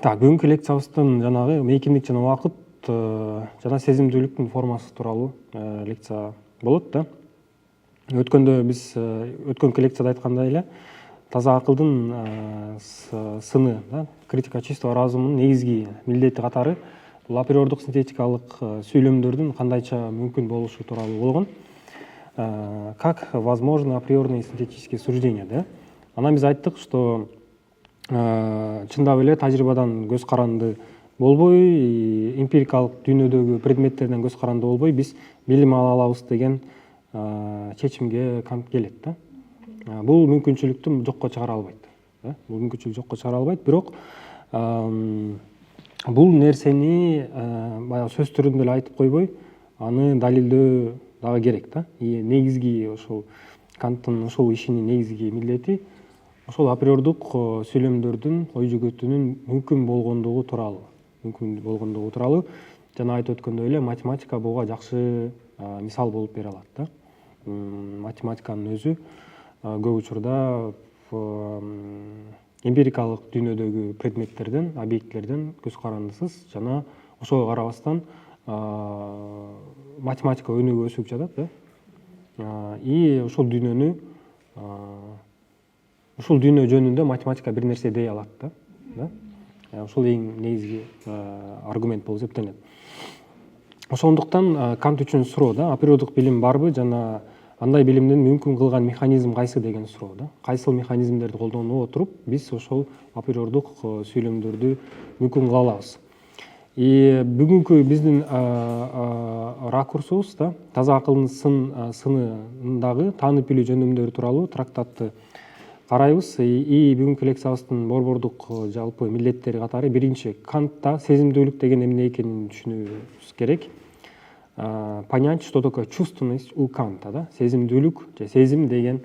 Так, бүгүнкү лекциябыздын жанагы мейкиндик жана убакыт жана сезимдүүлүктүн формасы тууралуу лекция болот да. Өткөндө биз өткөнкү лекцияда айткандай эле таза акылдын сыны, да, критика чистого разумунун негизги милдети катары бул априордук синтетикалык сүйлөмдөрдүн кандайча мүмкүн болушу тууралуу болгон. Как возможно априорные синтетические суждения, да? Анан биз айттык, что чындап эле тажрыйбадан көз каранды болбой, эмпирикалык дүйнөдөгү предметтерден көз каранды болбой биз билим ала алабыз деген чечимге Кант келет да. Бул мүмкүнчүлүктү жокко чыгара албайт. Бул мүмкүнчүлүк жокко чыгара албайт, бирок бул нерсени баягы сөз түрүндө эле айтып койбой, аны далилдөө дагы керек да. Негизги ошол Канттын ошол ишинин негизги милдети ошол априордук сүйлөмдөрдүн ой жүгөтүүнүн мүмкүн болгондугу тууралуу жана айтып өткөндөй эле математика буга жакшы мисал болуп бере алат да. Математиканын өзү көп учурда эмпирикалык дүйнөдөгү предметтерден, объектилерден көз карандысыз жана ошого карабастан математика өнүгүп өсүп жатат да. И ошол дүйнө жөнүндө математика бир нерсе дей алат да. Ошол эң негизги аргумент болуп эсептелет. Ошондуктан Кант үчүн суроо да, априордук билим барбы жана андай билимдин мүмкүн кылган механизм кайсы деген суроо да. Кайсыл механизмдерди колдоно отуруп биз ошол априордук сүйлөмдөрдү мүмкүн кыла алабыз. И бүгүнкү биздин ракурсубуз да, таза акылдын сынындагы таанып билүү жөндөмдөрү тууралуу трактатты карайбыз. И бүгүнкү лекциябыздын борбордук жалпы милдеттери катары биринчи, Кантта сезимдүүлүк деген эмне экенин түшүнүүбүз керек. Понять, что такое чувственность у Канта, да? Сезимдүүлүк же сезим деген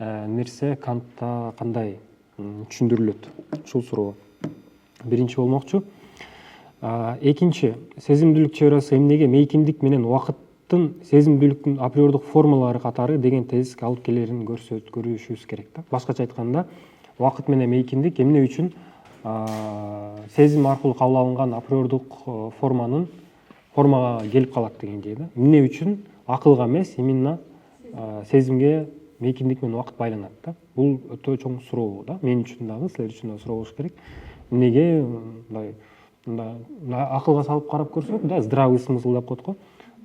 нерсе Кантта кандай түшүндүрүлөт? Ушул суроо биринчи болмокчу. Экинчи, сезимдүүлүк теориясы эмнеге мейкиндик менен убакыттын сезимдүүлүктүн априордук формалары катары деген тезиске алып келерин көрүшүбүз керек да. Башкача айтканда, убакыт менен мейкиндик эмне үчүн сезим аркылуу кабыл алынган априордук формага келип калат дегендей да. Эмне үчүн акылга эмес, именно сезимге мейкиндик менен убакыт байланат да. Бул өтө чоң суроо да. Мен үчүн дагы, силер үчүн да суроо болуш керек. Эмнеге акылга салып карап көрсөк, да, здравый смысл деп коет го.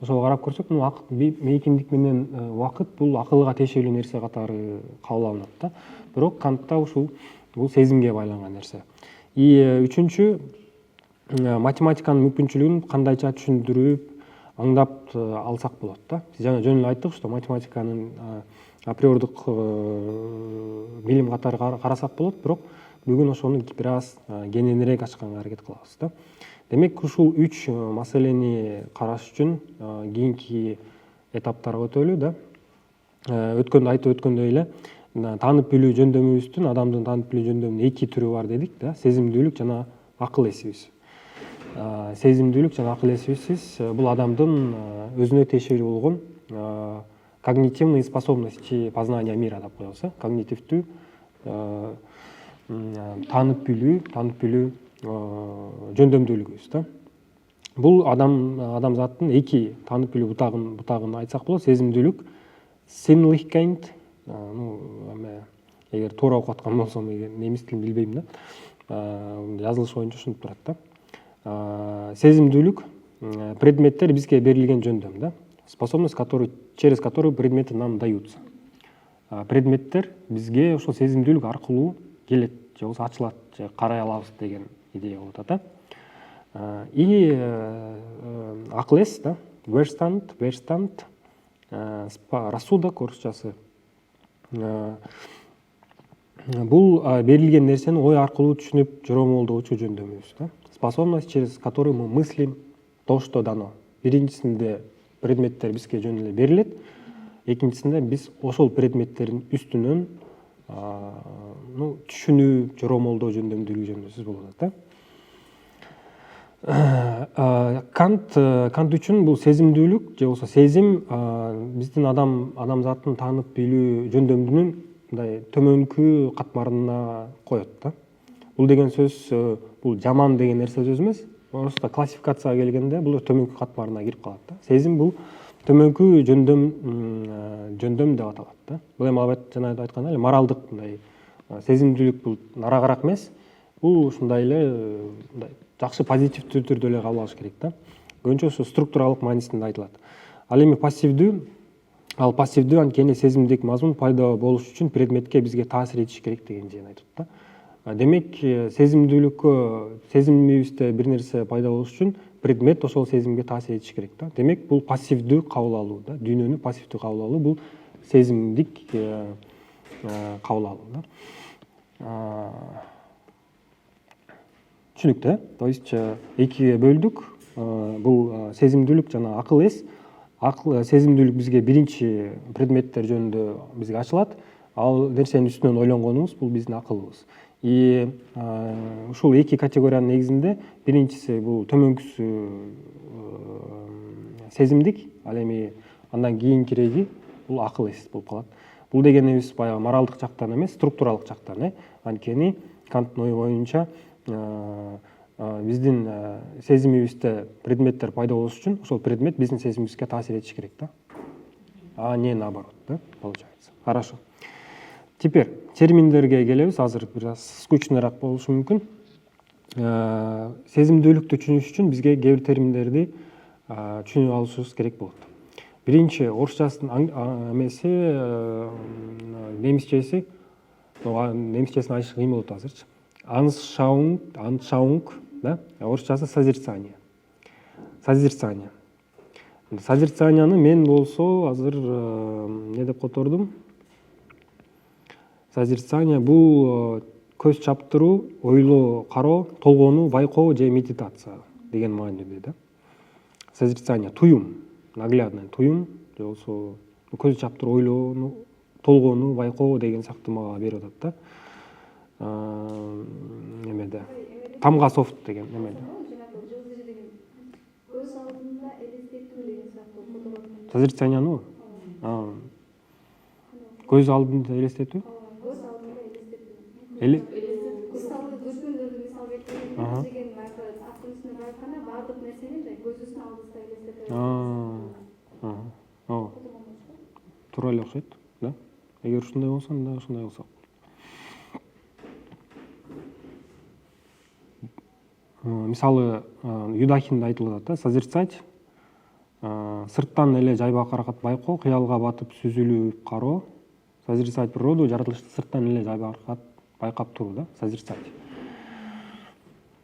Ошого карап көрсөк, мейкиндик менен убакыт бул акылга тиешелүү нерсе катары кабыл алынат да. Бирок Кантта бул сезимге байланган нерсе. И үчүнчү, математиканын мүмкүнчүлүгүн кандайча түшүндүрүп, аңдап алсак болот да. Биз жана жөн эле айттык, что математиканын априордук билим катары карасак болот, бирок бүгүн ошону бир аз кененирээк ачканга аракет кылабыз да. Демек, ушул 3 маселени караш үчүн кийинки этаптарга өтөлү да. Айтып өткөндөй эле таанып билүү жөндөмүбүздүн, адамдын таанып билүү жөндөмүнүн 2 түрү бар дедик да. Сезимдүүлүк жана акыл эсибиз. Сезимдүүлүк жана акыл эсибиз бул адамдын өзүнө тиешелүү болгон когнитивные способности познания мира деп коебуз. Когнитивдүү таанып билүү жөндөмдүүлүгүбүз да. Бул адамзаттын 2 таанып билүү бутагын айтсак болот. Сезимдүүлүк, sinnlichkeit, эгер туура окуп аткан болсом, немис тилин билбейм да. Жазылыш боюнча ушинтип турат да. Сезимдүүлүк предметтер бизге берилген жөндөм да. Способность, через которую предметы нам даются. Предметтер бизге ошол сезимдүүлүк аркылуу келет, же болбосо ачылат, же карай алабыз деген идея болуп атат да. И акыл эс, да, verstand, рассудок орусчасы. Бул берилген нерсени ой аркылуу түшүнүп жоромолдоочу жөндөмүбүз да. Способность, через которую мы мыслим то, что дано. Биринчисинде предметтер бизге жөн эле берилет, экинчисинде биз ошол предметтердин үстүнөн түшүнүү, жоромолдоо жөндөмдүүлүгү жөнүндө сөз болуп атат да. Кант үчүн бул сезимдүүлүк же болбосо сезим биздин адамзаттын таанып билүү жөндөмүнүн мындай төмөнкү катмарына коет да. бул деген сөз бул жаман деген нерсе сөз эмес. Просто классификацияга келгенде бул төмөнкү катмарына кирип калат да. Сезим бул төмөнкү жөндөм деп аталат да. Бул эми жана айткандай эле моралдык мындай сезимдүүлүк бул нарагыраак эмес. Бул ушундай эле мындай жакшы позитивдүү түрдө эле кабыл алыш керек да. Көбүнчө ошо структуралык маанисинде айтылат. Ал эми пассивдүү анткени сезимдик мазмун пайда болуш үчүн предметке бизге таасир этиш керек деген жерин айтат да. Демек сезимибизде бир нерсе пайда болуш үчүн предмет ошол сезимге таасир этиш керек да. Демек бул пассивдүү кабыл алуу да. Дүйнөнү пассивдүү кабыл алуу бул сезимдик кабыл алуу да. Түшүнүктүү, то есть экиге бөлдүк. Бул сезимдүүлүк жана акыл эс. Сезимдүүлүк бизге биринчи предметтер жөнүндө бизге ачылат. Ал нерсенин үстүнөн ойлонгонубуз бул биздин акылыбыз. Ушул эки категориянын негизинде биринчиси бул төмөнкүсү сезимдик, ал эми андан кийинкиреги бул акыл эс болуп калат. Бул дегенибиз баягы моралдык жактан эмес, структуралык жактан. Анткени Канттын ою боюнча биздин сезимибизде предметтер пайда болуш үчүн ошол предмет биздин сезимибизге таасир этиш керек да. А не наоборот, да, получается. Хорошо. Теперь терминдерге келебиз. Азыр бир аз скучныйраак болушу мүмкүн. Сезимдүүлүктү түшүнүш үчүн бизге кээ бир терминдерди түшүнүп алышыбыз керек болот. Биринчи орусчасынын эмеси немисчеси немисчесин айтыш кыйын болот азырчы. Аншаунг, да? Орусчасы созерцание. Созерцанияны мен болсо азыр не деп котордум? Созерцание бул көз чаптыруу, ойлоо, кароо, толгонуу, байкоо же медитация деген мааниде да. Созерцание туюм, наглядный туюм, же болсо көз чаптыруу, ойлоону, толгонуу, байкоо деген сыяктуу мага берип атат да. Немеде тамга софт деген немеде. Көз алдында элестетүү деген сыяктуу которот. Созерцанияны көз алдында элестетүү? Көз алдында элестетүү. Көзгөндөрдү мисал келтирген деген аттын үстүнө байкана баардык нерсени көзүбүздүн алдыбызда элестетип. Туура эле окшойт, да? Эгер ушундай болсо, анда ушундай болсо. Мисалы, Юдахинде айтылып атат да, созерцать, сырттан эле жайбакыракат байкоо, кыялга батып сүзүлүп кароо, созерцать природу, жаратылышты сырттан эле жайбакыракат байкап туруу да, созерцать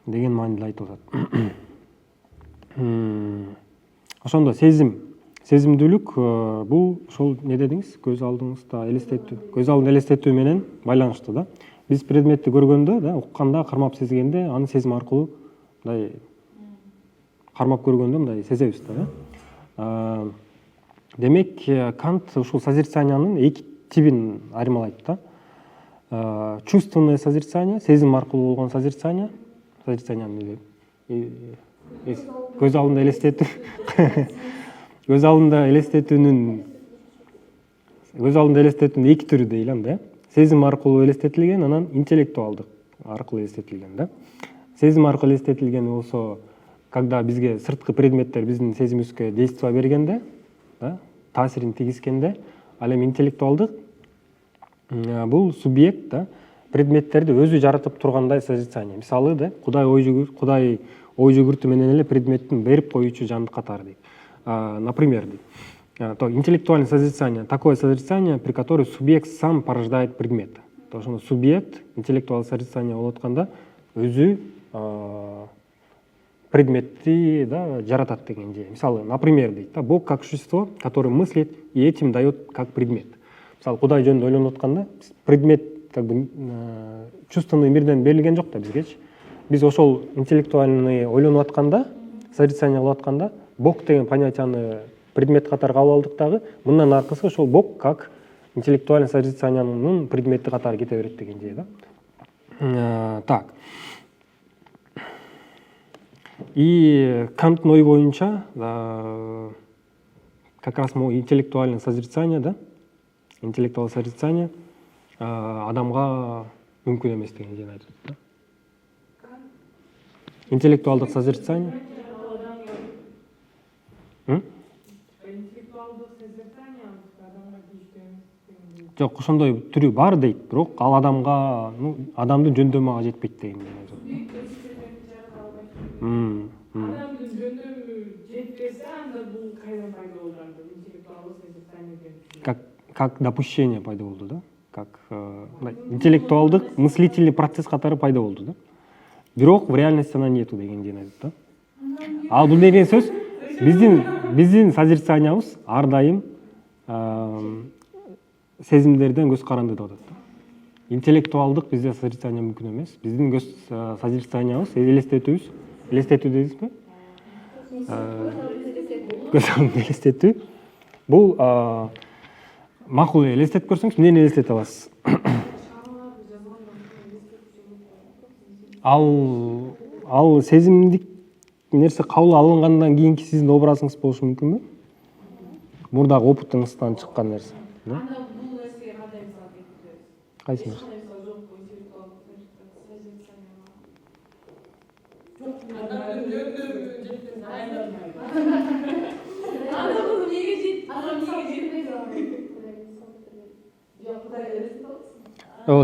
деген мааниде айтылып атат. Ошондо сезимдүүлүк бул ушул не дедиңиз? Көз алдыңызда элестетүү. Көз алдында элестетүү менен байланыштуу да. Биз предметти көргөндө, да, укканда, кармап сезгенде, аны сезим аркылуу мындай кармап көргөндө мындай сезебиз да. Демек, Кант ушул созерцаниянын эки тибин айырмалайт да. Чувственное созерцание, сезим аркылуу болгон созерцание, созерцаниянын көз алдында элестетүү. Көз алдында элестетүүнүн эки түрү дейли да. Сезим аркылуу элестетилген, анан интеллектуалдык аркылуу элестетилген да. Сезим аркылуу элестетилген болсо, когда бизге сырткы предметтер биздин сезимибизге действие бергенде, да, таасирин тийгизгенде, ал эми интеллектуалдык бул субъект, да, предметтерди өзү жаратып тургандай созерцание. Мисалы, да, Кудай ой жүгүртүү менен эле предметтин берип коюучу жандык катары дейт. Например, интеллектуальное созерцание, такое созерцание, при котором субъект сам порождает предмет. То есть субъект, интеллектуальное созерцание болуп атканда өзү предметти, да, жаратат деген же. Мисалы, например, дейт, да, Бог как существо, который мыслит и этим дает как предмет. Мисалы, Кудай жөнүндө ойлонуп атканда, предмет как бы чувственный мирден берилген жок да бизгечи. Биз ошол интеллектуальный ойлонуп атканда, созерцание кылып атканда, Бог деген понятияны предмет катары кабыл алдык дагы, мындан аркысы ошол Бог как интеллектуальный созерцаниянын предметти катары кете берет деген же, да. Так. И Канттын ою боюнча, как раз интеллектуальное созерцание, да, интеллектуальное созерцание адамга мүмкүн эмес деген жерин айтат да. Интеллектуалдык созерцание. Интеллектуалдык созерцание адамга тийиштүү. Жок, ошондой түрү бар дейт, бирок ал адамга, адамдын жөндөмү ага жетпейт деген. Адамдын жөндөмү жетпесе, анда бул кайдан пайда болду? Интеллектуалдык созерцание деген. Как допущение пайда болду, да? Как интеллектуалдык мыслительный процесс катары пайда болду, да? Бирок в реальности она нету дегенден айтат, да? Ал бул деген сөз биздин созерцаниябыз ар дайым сезимдерден көз каранды деп атат. Интеллектуалдык бизде созерцание мүмкүн эмес. Биздин көз созерцаниябыз, элестетүү дейсизби? Көз алдын элестетүү. Бул макул элестетип көрсөңүз, эмнени элестете аласыз? Ал сезимдик нерсе кабыл алынгандан кийинки сиздин образыңыз болушу мүмкүнбү? Мурдагы опытыңыздан чыккан нерсе. Анда бул нерсеге кандай мисал келтиребиз? Кайсы нерсе?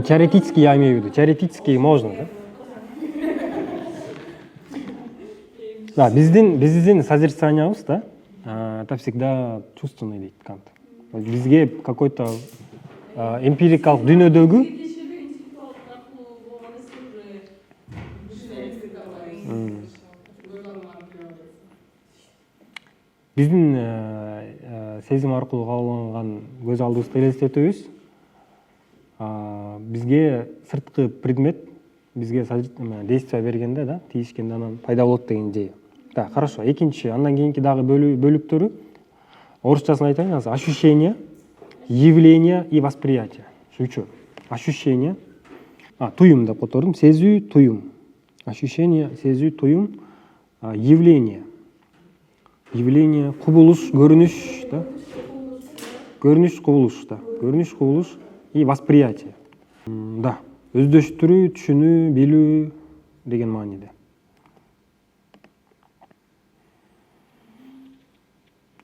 Теоретически я имею в виду. Теоретически можно, да? Да, биздин созерцаниябыз, да, это всегда чувственный дейт Кант. Бизге какой-то эмпирикалык дүйнөдөгү биздин сезим аркылуу кабыл алынган көз алдыбызды элестетүүбүз бизге сырткы предмет бизге действие бергенде, да, тийишкенде анан пайда болот деген идея. Да, хорошо. Экинчи, андан кийинки дагы бөлүктөрү орусчасын айтайын азыр. Ощущение, явление и восприятие. Үчөө. Ощущение, туюм деп котордум. Сезүү, туюм. Ощущение, сезүү, туюм, явление. Явление, кубулуш, көрүнүш, да? Көрүнүш, кубулуш, да. Көрүнүш, кубулуш и восприятие. Да. Өздөштүрүү, түшүнүү, билүү деген мааниде.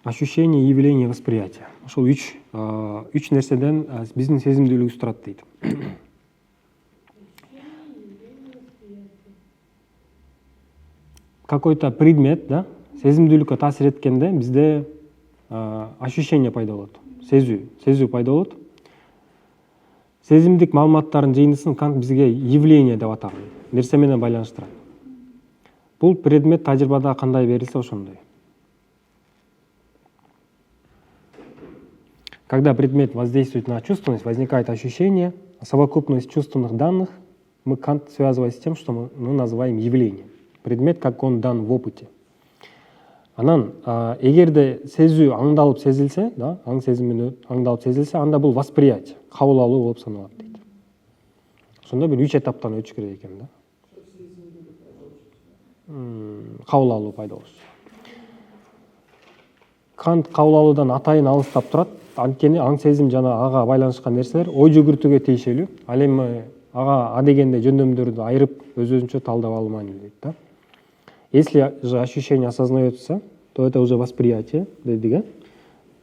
Ощущение, явление, восприятие. Ошол үч нерседен биздин сезимдүүлүгүбүз турат дейт. Какой-то предмет, да, сезимдүүлүккө таасир эткенде бизде ощущение пайда болот. Сезүү пайда болот. Сезимдик маалыматтардын жыйындысын Кант бизге явление деп атаган. Нерсе менен байланыштырат. Бул предмет тажрыйбада кандай берилсе ошондой. Когда предмет воздействует на чувственность, возникает ощущение, совокупность чувственных данных Кант связывает с тем, что мы называем явлением. Предмет, как он дан в опыте. Анан, эгерде сезүү аңдалып сезилсе, да, аң сезими аңдалып сезилсе, анда бул восприятие, кабыл алуу болуп саналат дейт. Ошондо бир 3 этаптан өтүш керек экен, да. Кабыл алуу пайда болуш. Кант кабыл алуудан атайын алыстап турат. Анткени аң сезим жана ага байланышкан нерселер ой жүгүртүүгө тийишелүү. Ал эми ага дегенде жөндөмдөрдү айырып өзүнчө талдап алуу маанилүү дейт, да. Если же ощущение осознается, то это уже восприятие, дедик.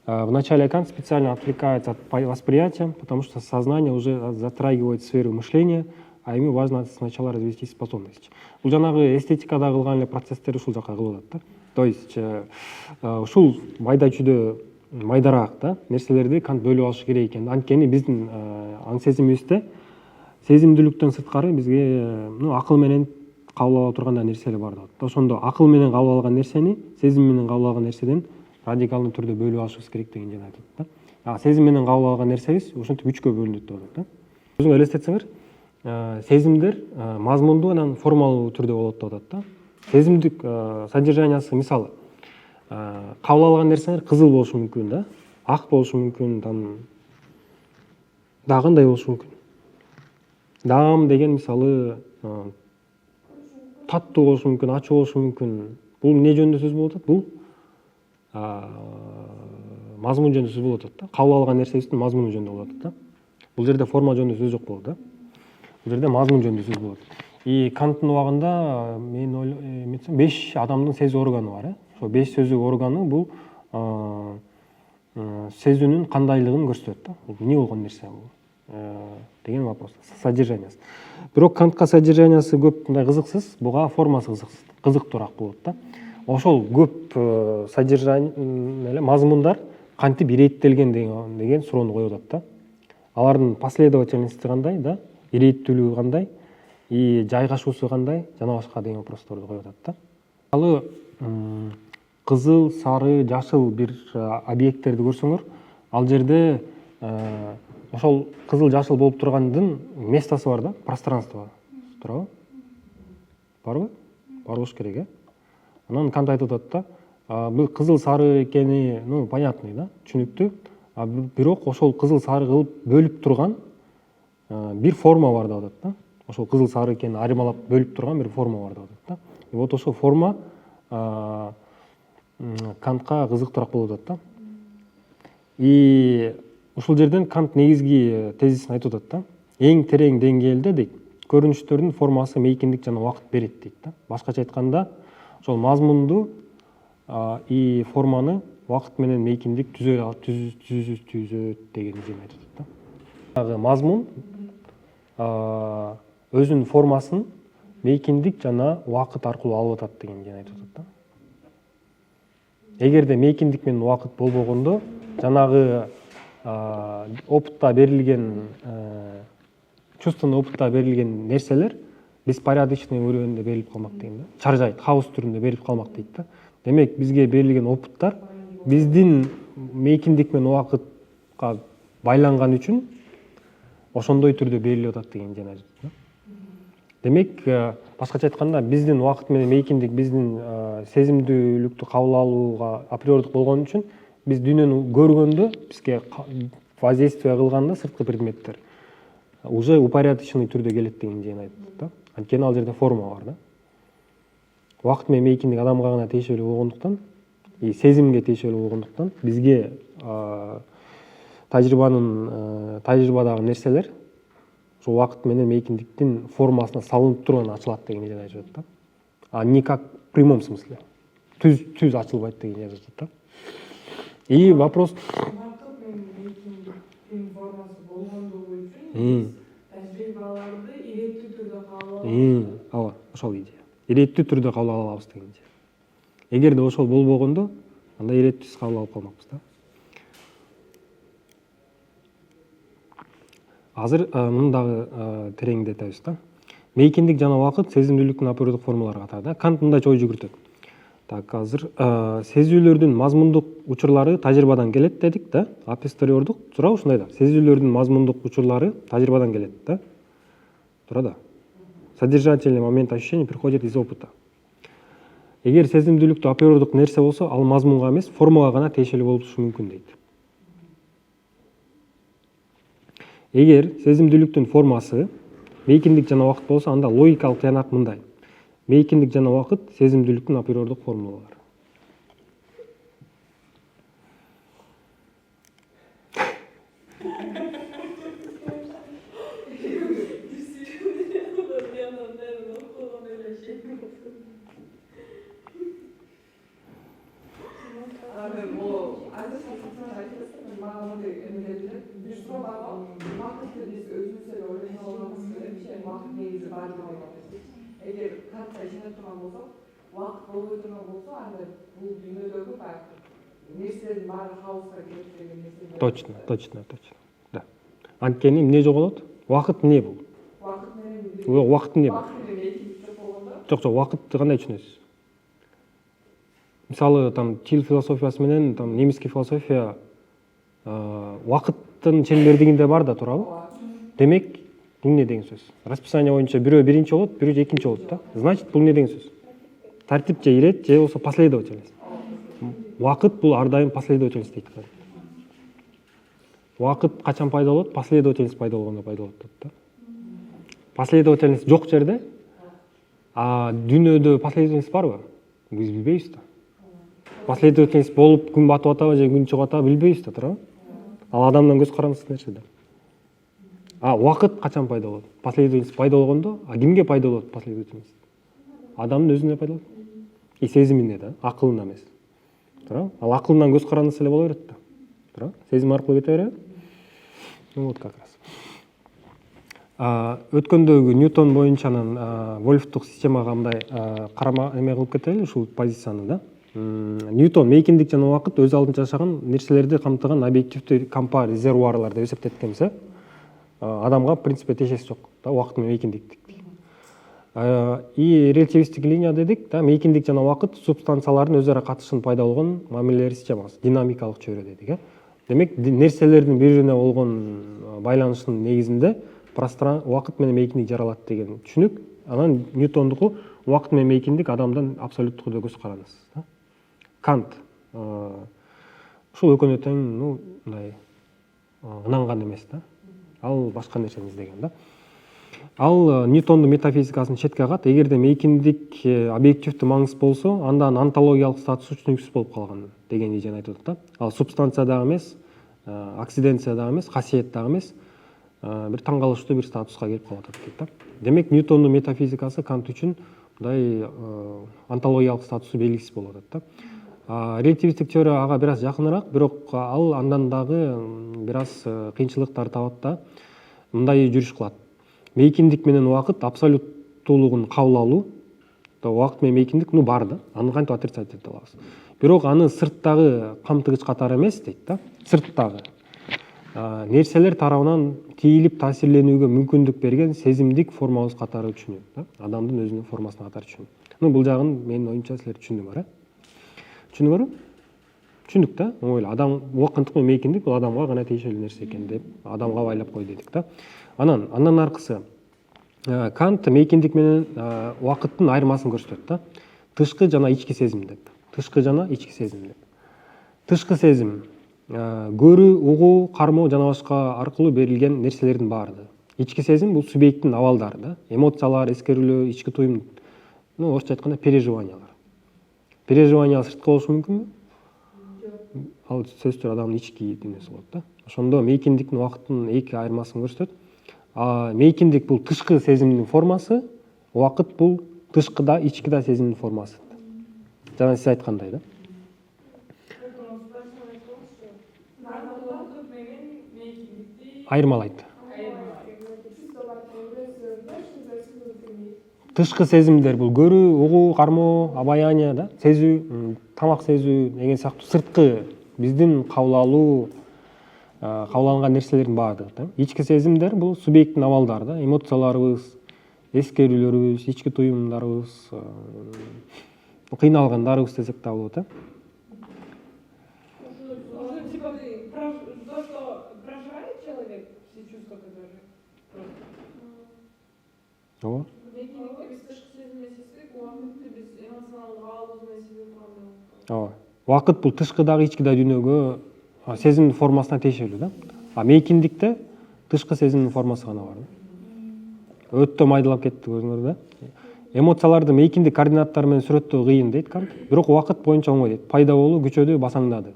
Вначале Кант специально отвлекается от восприятия, потому что сознание уже затрагивает сферу мышления, а ему важно сначала развести способности. Бул жанагы эстетикада кылган эле процесстер ушул жака кылып атат, да. То есть ушул майда чүйдө майдараак, да, нерселерди Кант бөлүп алыш керек экен. Анткени биздин аң сезимибизде сезимдүүлүктөн сырткары бизге акыл менен кабыл ала турган нерселер бар деп. Ошондо акыл менен кабыл алган нерсени сезим менен кабыл алган нерседен радикалдуу түрдө бөлүп алышыбыз керек деген жана айтат, да. Сезим менен кабыл алган нерсебиз ошентип 3кө бөлүнөт деп атат, да. Өзүңөр элестетсеңер, сезимдер мазмундуу анан формалдуу түрдө болот деп атат, да. Сезимдик содержаниясы мисалы кабыл алган нерселер кызыл болушу мүмкүн, да, ак болушу мүмкүн, там дагы кандай болушу мүмкүн. Даам деген мисалы таттуу болушу мүмкүн, ачуу болушу мүмкүн. Бул эмне жөнүндө сөз болуп атат? Бул мазмун жөнүндө сөз болуп атат, да. Кабыл алган нерсебиздин мазмуну жөнүндө болуп атат, да. Бул жерде форма жөнүндө сөз жок болот, да. Бул жерде мазмун жөнүндө сөз болот. И Канттын убагында мен эметсем 5 адамдын сезүү органы бар. Ошо 5 сезүү органы бул сезүүнүн кандайлыгын көрсөтөт да. Эмне болгон нерсе бул деген вопрос. Содержаниясы. Бирок Кантка содержаниясы көп мындай кызыксыз, буга формасы кызыктуураак болот да. Ошол көп содержание мазмундар кантип иреттелген деген суроону коюп атат да. Алардын последовательности кандай да, иреттүүлүгү кандай, и жайгашуусу кандай, жана башка деген вопросторду коюп атат да. Ал кызыл, сары, жашыл бир объекттерди көрсөңөр, ал жерде ошол кызыл, жашыл болуп тургандын местосы бар да, пространство. Туурабы? Барбы? Бар болуш керек, э? Анан Кант айтып атат да, бул кызыл, сары экени, понятный да, түшүнүктүү. Бирок ошол кызыл, сары кылып бөлүп турган бир форма бар деп атат да. Ошол кызыл, сары экенин айырмалап бөлүп турган бир форма бар деп атат да. И вот ошол форма Кантка кызыктуураак болуп атат да. И ушул жерден Кант негизги тезисин айтып атат да. Эң терең деңгээлде дейт, көрүнүштөрдүн формасы мейкиндик жана убакыт берет дейт да. Башкача айтканда, ошол мазмунду и форманы убакыт менен мейкиндик түзөт деген идеяны айтып атат да. Мазмун өзүнүн формасын мейкиндик жана убакыт аркылуу алып атат деген идеяны айтып атат да. Эгерде мейкиндик менен убакыт болбогондо, жанагы опытта берилген чувственный опытта берилген нерселер беспорядочный өрөөндө берилип калмак деген да. Чаржайт, хаос түрүндө берилип калмак дейт да. Демек бизге берилген опыттар биздин мейкиндик менен убакытка байланган үчүн ошондой түрдө берилип атат деген идеяны айтат да. Демек, башкача айтканда, биздин убакыт менен мейкиндик биздин сезимдүүлүктү кабыл алууга априордук болгон үчүн биз дүйнөнү көргөндө, бизге воздействие кылганда сырткы предметтер уже упорядоченный түрдө келет деген идеяны айтат да. Анткени ал жерде форма бар да. Убакыт менен мейкиндик адамга гана тиешелүү болгондуктан, и сезимге тиешелүү болгондуктан бизге тажрыйбадагы нерселер ошол убакыт менен мейкиндиктин формасына салынып турган ачылат деген идеяны айтып атат да. Не как в прямом смысле. Түз ачылбайт деген идеяны айтып атат да. И вопрос формасы болгондугу үчүн тажрыйбаларды иреттүү түрдө кабыл ооба, ошол идея. Иреттүү түрдө кабыл ала алабыз деген идея. Эгерде ошол болбогондо, анда иреттүүсүз кабыл алып калмакпыз да. Азыр мындагы тереңдетебиз да. Мейкиндик жана убакыт сезимдүүлүктүн априордук формалары катары да. Кант мындайча ой жүгүртөт. Так, азыр сезүүлөрдүн мазмундук учурлары тажрыйбадан келет дедик да. Апостериордук, туурабы ушундай да. Сезүүлөрдүн мазмундук учурлары тажрыйбадан келет да. Туура да. Содержательный момент ощущения приходит из опыта. Эгер сезимдүүлүктө априордук нерсе болсо, ал мазмунга эмес, формага гана тиешелүү болушу мүмкүн дейт. Эгер сезимдүүлүктүн формасы мейкиндик жана убакыт болсо, анда логикалык тыянак мындай. Мейкиндик жана убакыт сезимдүүлүктүн априордук формулалары. Эгер Кантка ишенип турган болсо, убакыт болбой турган болсо, анда бул дүйнөдөгү баягы нерселердин баары хаоска келет деген нерсе. Точно. Да. Анткени эмне жоголот? Убакыт эмне бул? Убакыт эмне бул? Жок, убакытты кандай түшүнөсүз? Мисалы, Тил философиясы менен немецкий философия убакыттын чембердигинде бар да, туурабы? Демек, бул эмне деген сөз? Расписание боюнча бирөө биринчи болот, бирөө экинчи болот да. Значит, бул эмне деген сөз? Тартип же ирет, же болсо последовательность. Убакыт бул ар дайым последовательность дейт. Убакыт качан пайда болот? Последовательность пайда болгондо пайда болот да. Последовательность жок жерде, дүйнөдө последовательность барбы? Биз билбейбиз да. Последовательность болуп күн батып атабы же күн чыгып атабы билбейбиз да, туурабы? Ал адамдын көз карандысыз нерсе да. Убакыт качан пайда болот? Последовательность пайда болгондо, кимге пайда болот последовательность? Адамдын өзүнө пайда болот. Сезимине да, акылына эмес. Туура? Ал акылынан көз карандысы эле боло берет да. Туура? Сезим аркылуу кете берет. Вот как раз. Өткөндөгү Ньютон боюнчанын Вольфтук системага мындай карама эме кылып кетели ушул позицияны да. Ньютон мейкиндик жана убакыт өз алдынча жашаган нерселерди камтыган объективдүү кампа резервуарлар деп эсептеткен эмес. Адамга в принципе тиешеси жок да, убакыт менен мейкиндик. И релятивисттик линия дедик да, мейкиндик жана убакыт субстанциялардын өзара катышын пайда болгон мамилелер системасы, динамикалык чөйрө дедик. Демек нерселердин бири бирине болгон байланышынын негизинде убакыт менен мейкиндик жаралат деген түшүнүк. Анан Ньютондуку убакыт менен мейкиндик адамдын абсолюттук түрдө көз карандысы. Кант ушул экөөнө тең мындай ынанган эмес да. Ал башка нерсени издеген да. Ал Ньютондун метафизикасын четке кагат. Эгерде мейкиндик объективдүү маңыз болсо, андан онтологиялык статусу түшүнүксүз болуп калган деген идеяны айтып атат да. Ал субстанция дагы эмес, оксиденция дагы эмес, касиет дагы эмес, бир таң калыштуу бир статуска келип калып атат дейт да. Демек Ньютондун метафизикасы Кант үчүн мындай онтологиялык статусу белгисиз болуп атат да. Релятивисттик теория ага бир аз жакыныраак, бирок ал андан дагы бир аз кыйынчылыктар табат да. Мындай жүрүш кылат. Мейкиндик менен убакыт абсолюттуулугун кабыл алуу. Убакыт менен мейкиндик бар да. Аны кантип отрицать эте алабыз? Бирок аны сырттагы камтыгыч катары эмес дейт да. Сырттагы нерселер тарабынан тийилип таасирленүүгө мүмкүндүк берген сезимдик формабыз катары түшүнөт да. Адамдын өзүнүн формасына катары түшүнөт. Бул жагын менин оюмча силер түшүндүңөр, Түшүндүңөрбү? Түшүндүк да. Оңой адам убакыт менен мейкиндик бул адамга гана тийишелүү нерсе экен деп адамга байлап кой дедик да. Андан аркысы Кант мейкиндик менен убакыттын айырмасын көрсөтөт да. Тышкы жана ички сезим деп. Тышкы жана ички сезим деп. Тышкы сезим көрүү, угуу, кармоо жана башка аркылуу берилген нерселердин баардыгы. Ички сезим бул субъекттин абалдары да. Эмоциялар, эскерүүлөр, ички туюм, орусча айтканда переживаниялар. Переживания сырткы болушу мүмкүнбү? Ал сөздөр адамдын ички дүйнөсү болот да. Ошондо мейкиндиктин убакыттын эки айырмасын көрсөтөт. Мейкиндик бул тышкы сезимдин формасы, убакыт бул тышкыда, ичкида сезимдин формасы. Жана сиз айткандай да. Айырмалайт. Тышкы сезимдер бул көрүү, угуу, кармоо, обаяние да, сезүү, тамак сезүү деген сыяктуу сырткы биздин кабыл алуу, кабыл алынган нерселердин баардыгы да. Ички сезимдер бул субъекттин абалдары да, эмоцияларыбыз, эскерүүлөрүбүз, ички туюмдарыбыз, кыйналгандарыбыз десек да болот да. Ооба. Убакыт бул тышкыдагы ичкида дүйнөгө сезимдин формасына тиешелүү да. Мейкиндикте тышкы сезимдин формасы гана бар. Өтө майдалап кетти көрдүңөр да. Эмоцияларды мейкиндик координаттар менен сүрөттөө кыйын дейт Кант. Бирок убакыт боюнча оңой дейт. Пайда болду, күчөдү, басаңдады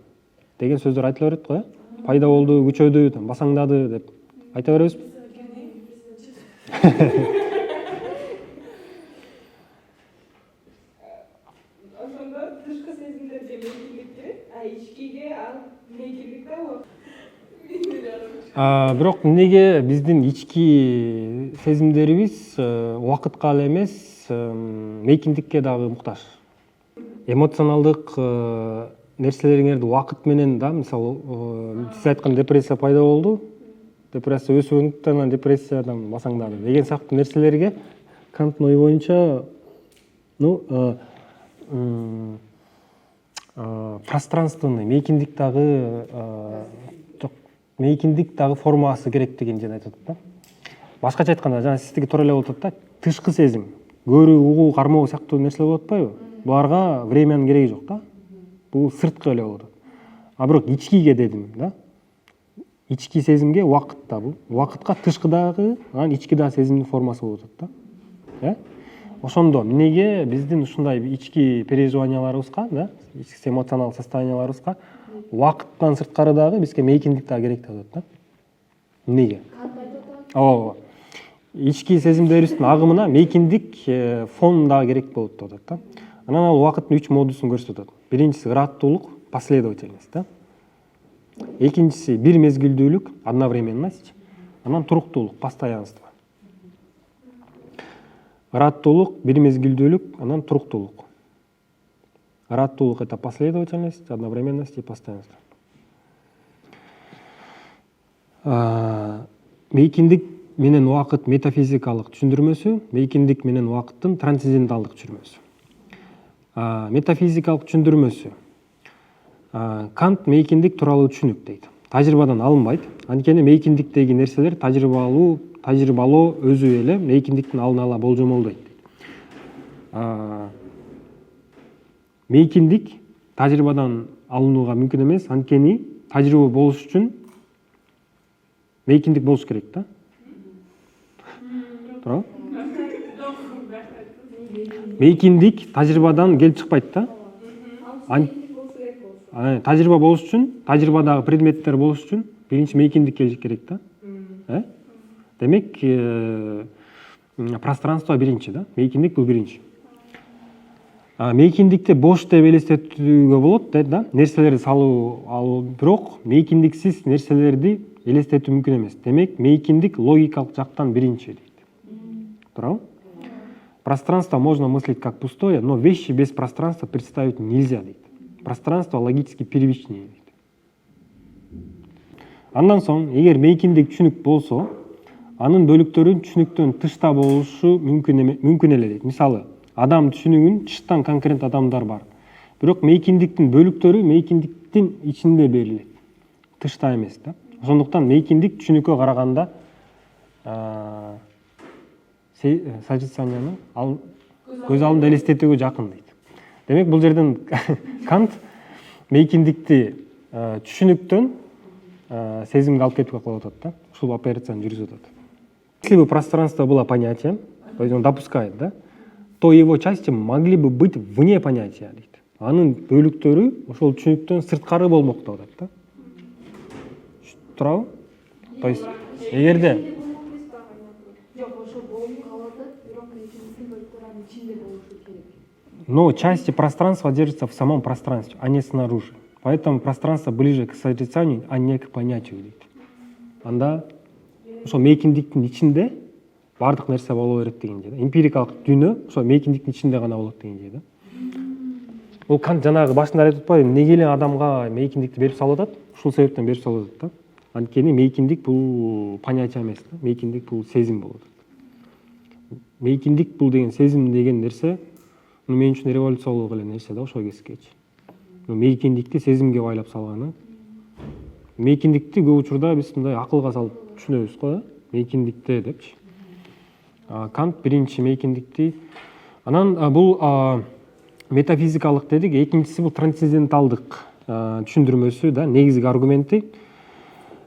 деген сөздөр айтыла берет го. Пайда болду, күчөдү, басаңдады деп айта беребизби? Бирок эмнеге биздин ички сезимдерибиз убакытка эле эмес, мейкиндикке дагы муктаж? Эмоционалдык нерселериңерди убакыт менен да, мисалы, сиз айткан депрессия пайда болду, депрессия өсүп, депрессиядан басаңдады деген сыяктуу нерселерге Канттын ою боюнча пространственный мейкиндик дагы формасы керек деген жерде айтып атат да. Башкача айтканда, жана сиздики туура эле болуп атат да. Тышкы сезим, көрүү, угуу, кармоо сыяктуу нерселер болуп атпайбы? Буларга времянын кереги жок да. Бул сырткы эле болуп атат. Бирок ичкиге дедим да. Ички сезимге убакыт да бул. Убакытка тышкыдагы, анан ичкидагы сезимдин формасы болуп атат да. Ошондо эмнеге биздин ушундай ички переживанияларыбызга, да, ички эмоционалдык состоянияларыбызга убакыттан сырткары дагы бизге мейкиндик дагы керек деп атат да. Эмнеге? ооба ички сезимдерибиздин агымына мейкиндик фон дагы керек болот деп атат да. Анан ал убакыттын 3 модусун көрсөтүп атат. Биринчиси ыраттуулук, последовательность да. Экинчиси бир мезгилдүүлүк, одновременность. Анан туруктуулук, постоянство. Ыраттуулук, бир мезгилдүүлүк, анан туруктуулук. Ыраттуулук это последовательность, одновременность и постоянство. Мейкиндик менен убакыт метафизикалык түшүндүрмөсү, мейкиндик менен убакыттын трансценденталдык түшүндүрмөсү. Метафизикалык түшүндүрмөсү. Кант мейкиндик тууралуу түшүнүк дейт. Тажрыйбадан алынбайт. Анткени мейкиндиктеги нерселер тажрыйбалоо өзү эле мейкиндиктин алдын ала болжомолдойт. Мейкиндик тажрыйбадан алынууга мүмкүн эмес, анткени тажрыйба болуш үчүн мейкиндик болуш керек да. Туурабы? Мейкиндик тажрыйбадан келип чыкпайт да. Тажрыйба болуш үчүн, тажрыйбадагы предметтер болуш үчүн биринчи мейкиндик керек да. Демек, пространство биринчи да. Мейкиндик бул биринчи. Мейкиндикти бош деп элестетүүгө болот да. Нерселерди салуу, ал бирок мейкиндиксиз нерселерди элестетүү мүмкүн эмес. Демек, мейкиндик логикалык жактан биринчи дейт. Туурабы? Пространство можно мыслить как пустое, но вещи без пространства представить нельзя дейт. Пространство логически первичнее дейт. Андан соң, эгер мейкиндик түшүнүк болсо, анын бөлүктөрү түшүнүктөн тышта болушу мүмкүн эле дейт. Мисалы, адам түшүнүгүн тыштан конкрет адамдар бар. Бирок мейкиндиктин бөлүктөрү мейкиндиктин ичинде берилет. Тышта эмес да. Ошондуктан мейкиндик түшүнүккө караганда созерцанияны көз алдында элестетүүгө жакын дейт. Демек, бул жерден Кант мейкиндикти түшүнүктөн сезимге алып кетип калып атат да. Ушул операцияны жүргүзүп атат. Если бы пространство было понятием, то есть он допускает, да, то его части могли бы быть вне понятия дейт. Анын бөлүктөрү ошол түшүнүктөн сырткары болмок деп атат да. Туурабы? То есть эгерде но части пространства держатся в самом пространстве, а не снаружи. Поэтому пространство ближе к созерцанию, а не к понятию дейт. Анда ошо мейкиндиктин ичинде бардык нерсе боло берет деген же да. Эмпирикалык дүйнө ошо мейкиндиктин ичинде гана болот деген же да. Бул Кант жанагы башында айтып атпайбы, эмнеге эле адамга мейкиндикти берип салып атат? Ушул себептен берип салып атат да. Анткени мейкиндик бул понятие эмес да. Мейкиндик бул сезим болот. Мейкиндик бул деген сезим деген нерсе мен үчүн революциялык эле нерсе да ошол кезгечи. Мейкиндикти сезимге байлап салганы. Мейкиндикти көп учурда биз мындай акылга салып түшүнөбүз го да. Мейкиндикте депчи. Кант биринчи мейкиндикти. Анан бул метафизикалык дедик, экинчиси бул трансценденталдык түшүндүрмөсү да, негизги аргументи.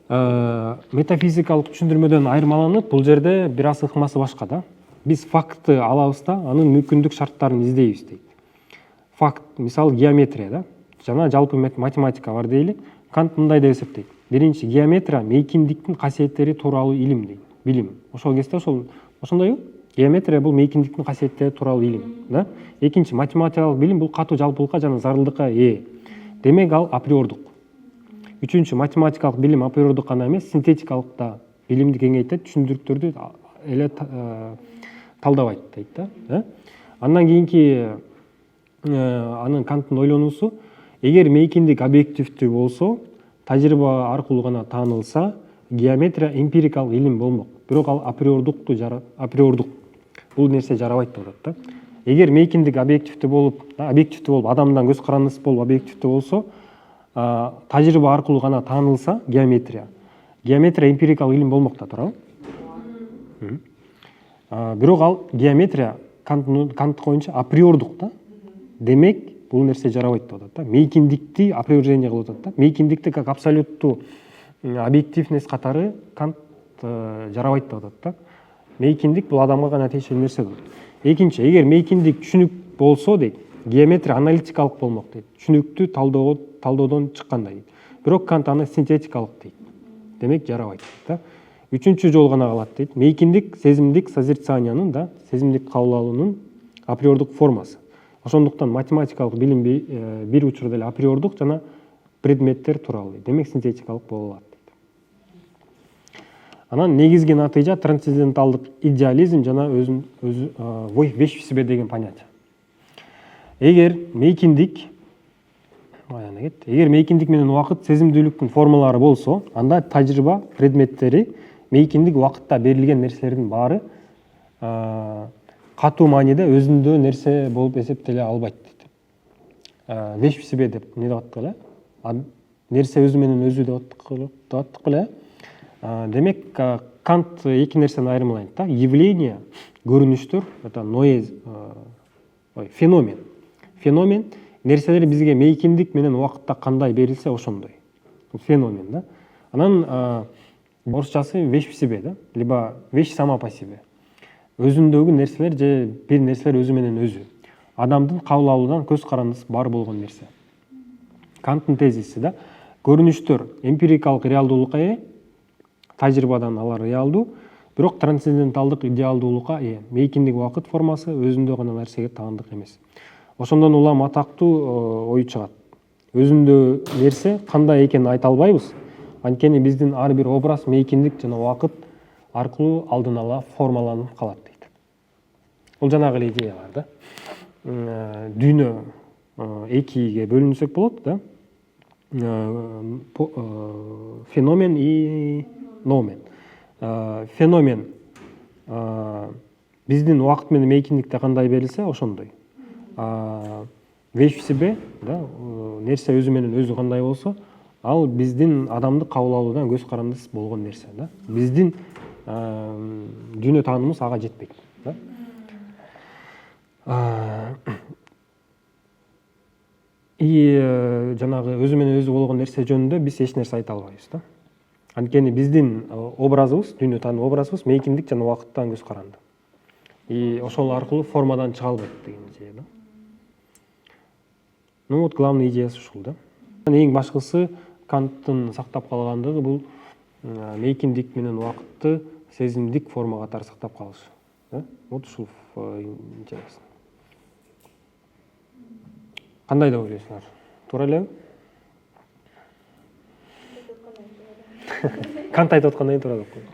Метафизикалык түшүндүрмөдөн айырмаланып, бул жерде бир аз ыкмасы башка да. Биз фактты алабыз да, анын мүмкүндүк шарттарын издейбиз дейт. Факт, мисалы геометрия да, жана жалпы математика бар дейли. Кант мындай деп эсептейт. Биринчи, геометрия мейкиндиктин касиеттери тууралуу илим дейт. Билим. Ошол кезде ошондойбу? Геометрия бул мейкиндиктин касиеттери тууралуу илим да. Экинчи, математикалык билим бул катуу жалпылыкка жана зарылдыкка ээ. Демек, ал априордук. Үчүнчү, математикалык билим априордук гана эмес, синтетикалык да билимди кеңейтет, түшүндүрүктөрдү эле талдабайт дейт да. Андан кийинки анын Канттын ойлонуусу, эгер мейкиндик объективдүү болсо, тажрыйба аркылуу гана таанылса, геометрия эмпирикалык илим болмок. Бирок ал априордук. Бул нерсе жарабайт деп атат да. Эгер мейкиндик объективдүү болуп, адамдан көз карандысы болуп объективдүү болсо, тажрыйба аркылуу гана таанылса, геометрия эмпирикалык илим болмок да, туурабы? Бирок ал геометрия Кант боюнча априордук да. Демек, бул нерсе жарабайт деп атат да. Мейкиндикти априоржение кылып атат да. Мейкиндикти как абсолюттуу объективность катары Кант жарабайт деп атат да. Мейкиндик бул адамга гана тиешелүү нерсе дейт. Экинчи, эгер мейкиндик түшүнүк болсо дейт, геометрия аналитикалык болмок дейт. Түшүнүктү талдоодон чыккандай дейт. Бирок Кант аны синтетикалык дейт. Демек, жарабайт дейт да. үчүнчү жол гана калат дейт. Мейкиндик сезимдик созерцаниянын да, сезимдик кабыл алуунун априордук формасы. Ошондуктан математикалык билим бир учурда эле априордук жана предметтер тууралуу. Демек синтетикалык боло алат дейт. Анан негизги натыйжа трансценденталдык идеализм жана вещь в себе деген понятие. Эгер мейкиндик менен убакыт сезимдүүлүктүн формалары болсо, анда тажрыйба предметтери мейкиндик убакытта берилген нерселердин баары катуу мааниде өзүндө нерсе болуп эсептеле албайт дейт. Вещь в себе деп эмне деп аттык эле? Нерсе өзү менен өзү деп аттык эле. Демек, Кант эки нерсени айырмалайт да. Явление, көрүнүштөр, это ноез, феномен. Феномен нерселер бизге мейкиндик менен убакытта кандай берилсе ошондой. Феномен да. Анан орусчасы вещь в себе да, либо вещь сама по себе. Өзүндөгү нерселер же бир нерселер өзү менен өзү. Адамдын кабыл алуудан көз карандысы бар болгон нерсе. Канттын тезиси да, көрүнүштөр эмпирикалык реалдуулукка ээ, тажрыйбадан алар реалдуу, бирок трансценденталдык идеалдуулукка ээ. Мейкиндик убакыт формасы өзүндө гана нерсеге таандык эмес. Ошондон улам атактуу ой чыгат. Өзүндө нерсе кандай экенин айта албайбыз. Анткени биздин ар бир образ мейкиндик жана убакыт аркылуу алдын ала формаланып калат дейт. Бул жанагы эле идеялар да. Дүйнө экиге бөлүнсөк болот да. Феномен и номен. Феномен биздин убакыт менен мейкиндикте кандай берилсе ошондой. Вещь в себе, да, нерсе өзү менен өзү кандай болсо, ал биздин адамдык кабыл алуудан көз карандыс болгон нерсе да. Биздин дүйнө таанымыбыз ага жетпейт да. Жанагы өзү менен өзү болгон нерсе жөнүндө биз эч нерсе айта албайбыз да. Анткени биздин образыбыз, дүйнө таануу образыбыз мейкиндик жана убакыттан көз каранды. Ошол аркылуу формадан чыга албайт деген идея да. Ну вот главный идеясы ушул да. Эң башкысы Канттын сактап калгандыгы бул мейкиндик менен убакытты сезимдик форма катары сактап калыш. Вот ушул интересно. Кандай деп ойлойсуңар? Туура элеби? Кант айтып аткандай туура деп койду.